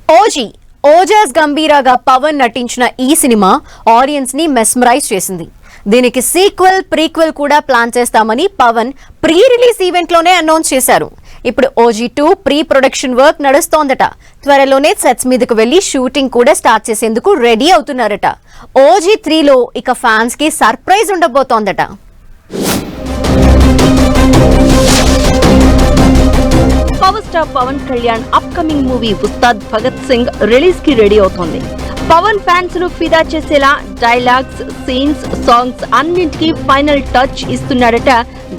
OG Ojas గంభీరాగా Pawan నటించిన ఈ cinema audience ని మెస్మరైజ్ చేసింది. దీనికి సీక్వెల్ ప్రీక్వెల్ కూడా ప్లాన్ చేస్తామని పవన్ ప్రీ రిలీజ్ ఈవెంట్ లోనే అనౌన్స్ చేశారు. ఇప్పుడు ఓజీ 2 ప్రీ ప్రొడక్షన్ వర్క్ నడుస్తోందట. త్వరలోనే సెట్స్ మీదకు వెళ్లి షూటింగ్ కూడా స్టార్ట్ చేసేందుకు రెడీ అవుతున్నారట. ఓజీ 3లో ఇక ఫ్యాన్స్ కి సర్ప్రైజ్ ఉండబోతోందట. Power star Pavan Kalyan upcoming movie Ustaad Bhagat Singh release కి రెడీ అవుతోంది. పవన్ ఫ్యాన్స్ ను ఫిదా చేసేలా డైలాగ్స్, సీన్స్, సాంగ్స్ అన్నింటికీ ఫైనల్ టచ్ ఇస్తున్నాడట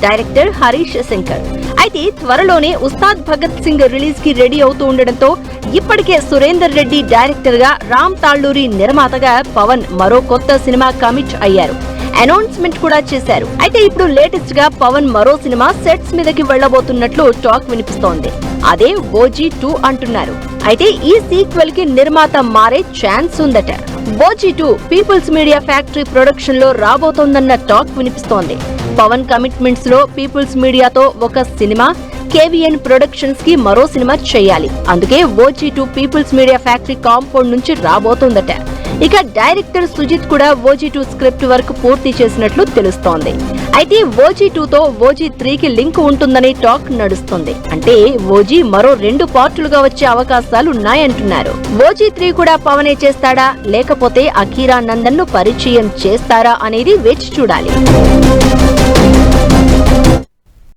డైరెక్టర్ హరీష్ శంకర్. అయితే త్వరలోనే ఉస్తాద్ భగత్ సింగ్ రిలీజ్ కి రెడీ అవుతూ ఉండడంతో ఇప్పటికే సురేందర్ రెడ్డి డైరెక్టర్ గా, రామ్ తాళ్లూరి నిర్మాతగా పవన్ మరో కొత్త సినిమా కమిట్ అయ్యారు. అనౌన్స్మెంట్ కూడా చేశారు. అయితే ఇప్పుడు లేటెస్ట్ గా పవన్ మరో సినిమా సెట్స్ మీదకి వెళ్లబోతున్నట్లు టాక్ వినిపిస్తోంది. అదే ఓజీ 2 అంటున్నారు. అయితే ఈ సీక్వెల్ కి నిర్మాత మారే ఛాన్స్ ఉందట. OG 2 Peoples Media Factory production లో రాబోతోందన్న టాక్ వినిపిస్తోంది. పవన్ కమిట్మెంట్స్ లో పీపుల్స్ మీడియాతో ఒక సినిమా, కేవీఎన్ ప్రొడక్షన్స్ కి మరో సినిమా చేయాలి. అందుకే OG 2 Peoples Media Factory compound నుంచి రాబోతోందట. ఇక డైరెక్టర్ సుజిత్ కూడా ఓజీ 2 స్క్రిప్ట్ వర్క్ పూర్తి చేసినట్లు తెలుస్తోంది. అయితే ఓజీ 2తో ఓజీ 3కి లింక్ ఉంటుందని టాక్ నడుస్తుంది. అంటే ఓజీ మరో 2 పార్టులుగా వచ్చే అవకాశాలు ఉన్నాయంటున్నారు. ఓజీ 3 కూడా పవనే చేస్తాడా, లేకపోతే అఖీరా నందన్ ను పరిచయం చేస్తారా అనేది వేచి చూడాలి.